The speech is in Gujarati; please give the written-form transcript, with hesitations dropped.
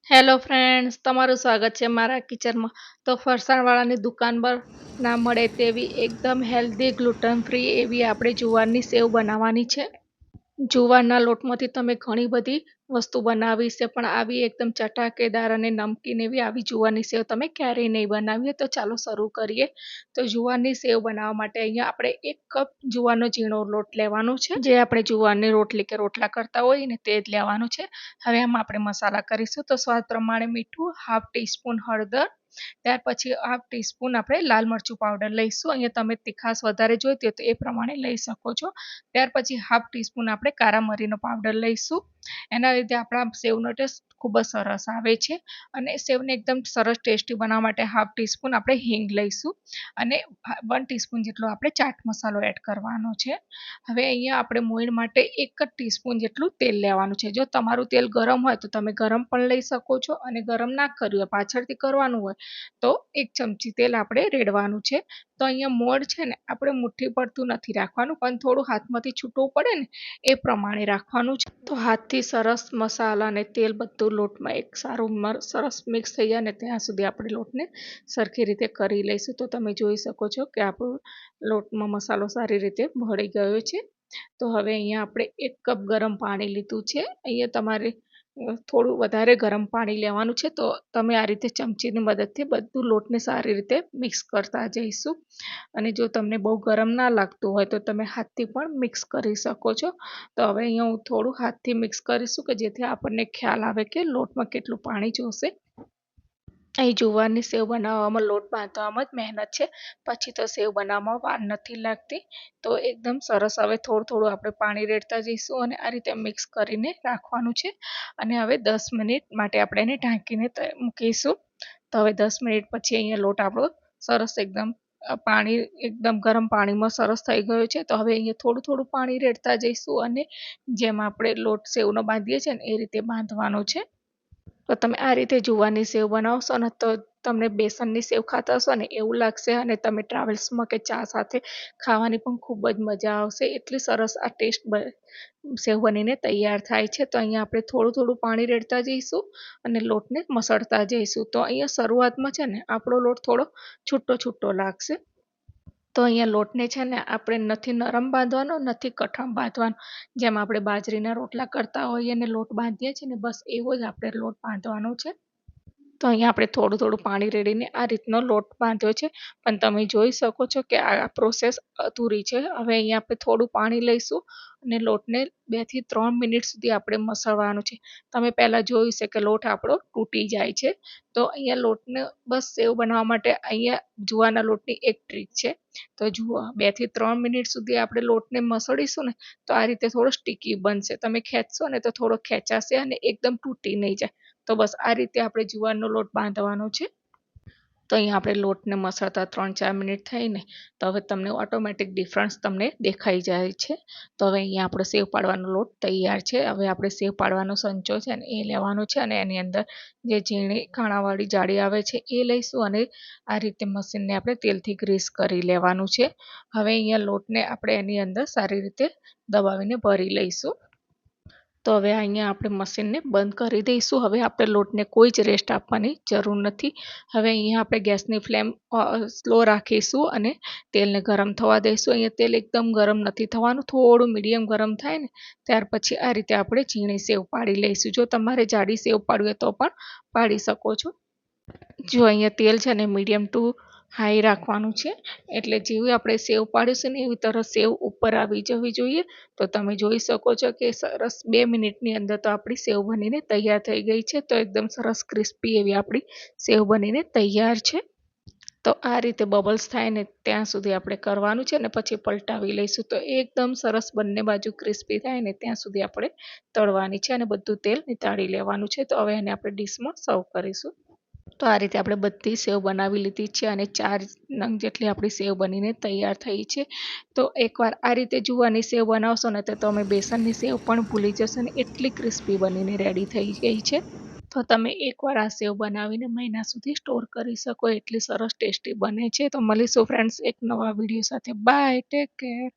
હેલો ફ્રેન્ડ્સ, તમારું સ્વાગત છે મારા કિચનમાં. તો ફરસાણવાળાની દુકાન પર ના મળે તેવી એકદમ હેલ્ધી ગ્લુટન ફ્રી એવી આપણે જુવારની સેવ બનાવવાની છે. જુવારના લોટમાંથી તમે ઘણી બધી વસ્તુ બનાવી છે, પણ આવી એકદમ ચટાકેદાર અને નમકીન એવી આવી જુવારની સેવ તમે ક્યારેય નહીં બનાવી. તો ચાલો શરૂ કરીએ. તો જુવારની સેવ બનાવવા માટે અહીંયા આપણે 1 કપ જુવારનો ઝીણો લોટ લેવાનો છે, જે આપણે જુવારની રોટલી કે રોટલા કરતા હોય ને તે જ લેવાનું છે. હવે આમાં આપણે મસાલા કરીશું. તો સ્વાદ પ્રમાણે મીઠું, હાફ ટીસ્પૂન હળદર, ત્યાર પછી હાફ ટીસ્પૂન આપણે લાલ મરચું પાવડર લઈશું. અહીંયા તમે તીખાશ વધારે જોઈતી હોય તો એ પ્રમાણે લઈ શકો છો. ત્યાર પછી હાફ ટીસ્પૂન આપણે કાળા મરીનો પાવડર લઈશું. એના લીધે આપણા સેવનો ટેસ્ટ ખૂબ જ સરસ આવે છે. અને સેવને એકદમ સરસ ટેસ્ટી બનાવવા માટે હાફ ટીસ્પૂન આપણે હિંગ લઈશું અને 1 ટીસ્પૂન જેટલો આપણે ચાટ મસાલો એડ કરવાનો છે. હવે અહીંયા આપણે મોઈણ માટે 1 જ ટીસ્પૂન જેટલું તેલ લેવાનું છે. જો તમારું તેલ ગરમ હોય તો તમે ગરમ પણ લઈ શકો છો, અને ગરમ ના કર્યું હોય, પાછળથી કરવાનું હોય તો 1 ચમચી તેલ આપણે રેડવાનું છે. તો અહીંયા મોણ છે ને આપણે મુઠ્ઠી પડતું નથી રાખવાનું, પણ થોડું હાથમાંથી છૂટવું પડે ને એ પ્રમાણે રાખવાનું છે. તો હાથથી સરસ મસાલા અને તેલ બધું લોટમાં એક સારું સરસ મિક્સ થઈ જાય ને ત્યાં સુધી આપણે લોટને સરખી રીતે કરી લઈશું. તો તમે જોઈ શકો છો કે આપણો લોટમાં મસાલો સારી રીતે ભળી ગયો છે. તો હવે અહીંયા આપણે 1 કપ ગરમ પાણી લીધું છે. અહીંયા તમારે થોડું વધારે ગરમ પાણી લેવાનું છે. તો તમે આ રીતે ચમચીની મદદથી બધું લોટને સારી રીતે મિક્સ કરતા જઈશું. અને જો તમને બહુ ગરમ ના લાગતું હોય તો તમે હાથથી પણ મિક્સ કરી શકો છો. તો હવે અહીંયા હું થોડું હાથથી મિક્સ કરીશું કે જેથી આપણને ખ્યાલ આવે કે લોટમાં કેટલું પાણી જોશે. અહીં જુવારની સેવ બનાવવામાં લોટ બાંધવામાં જ મહેનત છે, પછી તો સેવ બનાવવામાં વાર નથી લાગતી. તો એકદમ સરસ હવે થોડું આપણે પાણી રેડતા જઈશું અને આ રીતે મિક્સ કરીને રાખવાનું છે. અને હવે 10 મિનિટ માટે આપણે એને ઢાંકીને મૂકીશું. તો હવે 10 મિનિટ પછી અહીંયા લોટ આપણો સરસ એકદમ પાણી એકદમ ગરમ પાણીમાં સરસ થઈ ગયો છે. તો હવે અહીંયા થોડું પાણી રેડતા જઈશું અને જેમ આપણે લોટ સેવનો બાંધીએ છીએ ને એ રીતે બાંધવાનો છે. તો તમે આ રીતે જુવારની સેવ બનાવશો ને તો તમને બેસનની સેવ ખાતા હશો ને એવું લાગશે, અને તમે ટ્રાવેલ્સમાં કે ચા સાથે ખાવાની પણ ખૂબ જ મજા આવશે. એટલી સરસ આ ટેસ્ટ સેવ બનીને તૈયાર થાય છે. તો અહીંયા આપણે થોડું પાણી રેડતા જઈશું અને લોટને મસળતા જઈશું. તો અહીંયા શરૂઆતમાં છે ને આપણો લોટ થોડો છૂટો લાગશે. તો અહીંયા લોટને છે ને આપણે નથી નરમ બાંધવાનો, નથી કઠણ બાંધવાનો. જેમ આપણે બાજરીના રોટલા કરતા હોઈએ અને લોટ બાંધીએ છીએ ને, બસ એવો જ આપણે લોટ બાંધવાનો છે. તો અહીંયા આપણે થોડું પાણી રેડીને આ રીતનો લોટ બાંધ્યો છે, પણ તમે જોઈ શકો છો કે આ પ્રોસેસ અધૂરી છે. હવે અહીંયા આપણે થોડું પાણી લઈશું અને લોટને 2 થી 3 મિનિટ સુધી આપણે મસળવાનું છે. તમે પહેલાં જોયું છે કે લોટ આપણો તૂટી જાય છે. તો અહીંયા લોટને બસ સેવ બનાવવા માટે અહીંયા જુવારના લોટની એક ટ્રીક છે. તો જુઓ 2 થી 3 મિનિટ સુધી આપણે લોટને મસળીશું ને તો આ રીતે થોડો સ્ટીકી બનશે. તમે ખેંચશો ને તો થોડો ખેંચાશે અને એકદમ તૂટી નહીં જાય. તો બસ આ રીતે આપણે જુવારનો લોટ બાંધવાનો છે. તો અહીંયા આપણે લોટને મસળતા 3-4 મિનિટ થઈને તો હવે તમને ઓટોમેટિક ડિફરન્સ તમને દેખાઈ જાય છે. તો હવે અહીંયા આપણો સેવ પાડવાનો લોટ તૈયાર છે. હવે આપણે સેવ પાડવાનો સંચો છે ને એ લેવાનો છે, અને એની અંદર જે ઝીણી કાણાવાળી જાળી આવે છે એ લઈશું, અને આ રીતે મશીનને આપણે તેલથી ગ્રીસ કરી લેવાનું છે. હવે અહીંયા લોટને આપણે એની અંદર સારી રીતે દબાવીને ભરી લઈશું. તો હવે અહીંયા આપણે મશીનને બંધ કરી દઈશું. હવે આપણે લોટને કોઈ જ રેસ્ટ આપવાની જરૂર નથી. હવે અહીંયા આપણે ગેસની ફ્લેમ સ્લો રાખીશું અને તેલને ગરમ થવા દઈશું. અહીંયા તેલ એકદમ ગરમ નથી થવાનું, થોડું મીડિયમ ગરમ થાય ને ત્યાર પછી આ રીતે આપણે ઝીણી સેવ પાડી લઈશું. જો તમારે જાડી સેવ પાડવી હોય તો પણ પાડી શકો છો. જો અહીંયા તેલ છે ને મીડિયમ ટુ હાઈ રાખવાનું છે, એટલે જેવી આપણે સેવ પાડીશું ને એવી તરત સેવ ઉપર આવી જવી જોઈએ. તો તમે જોઈ શકો છો કે સરસ 2 મિનિટની અંદર તો આપણી સેવ બનીને તૈયાર થઈ ગઈ છે. તો એકદમ સરસ ક્રિસ્પી એવી આપણી સેવ બનીને તૈયાર છે. તો આ રીતે બબલ્સ થાય ને ત્યાં સુધી આપણે કરવાનું છે, ને પછી પલટાવી લઈશું. તો એકદમ સરસ બંને બાજુ ક્રિસ્પી થાય ને ત્યાં સુધી આપણે તળવાની છે, અને બધું તેલ નિતાળી લેવાનું છે. તો હવે એને આપણે ડીશમાં સર્વ કરીશું. તો આ રીતે આપણે બધી સેવ બનાવી લીધી છે, અને 4 નંગ જેટલી આપણી સેવ બનીને તૈયાર થઈ છે. તો એકવાર આ રીતે જુવારની સેવ બનાવશો ને તો તમે બેસનની સેવ પણ ભૂલી જશો, ને એટલી ક્રિસ્પી બનીને રેડી થઈ ગઈ છે. તો તમે એકવાર આ સેવ બનાવીને મહિના સુધી સ્ટોર કરી શકો, એટલી સરસ ટેસ્ટી બને છે. તો મળીશું ફ્રેન્ડ્સ એક નવા વિડીયો સાથે. Bye, take care.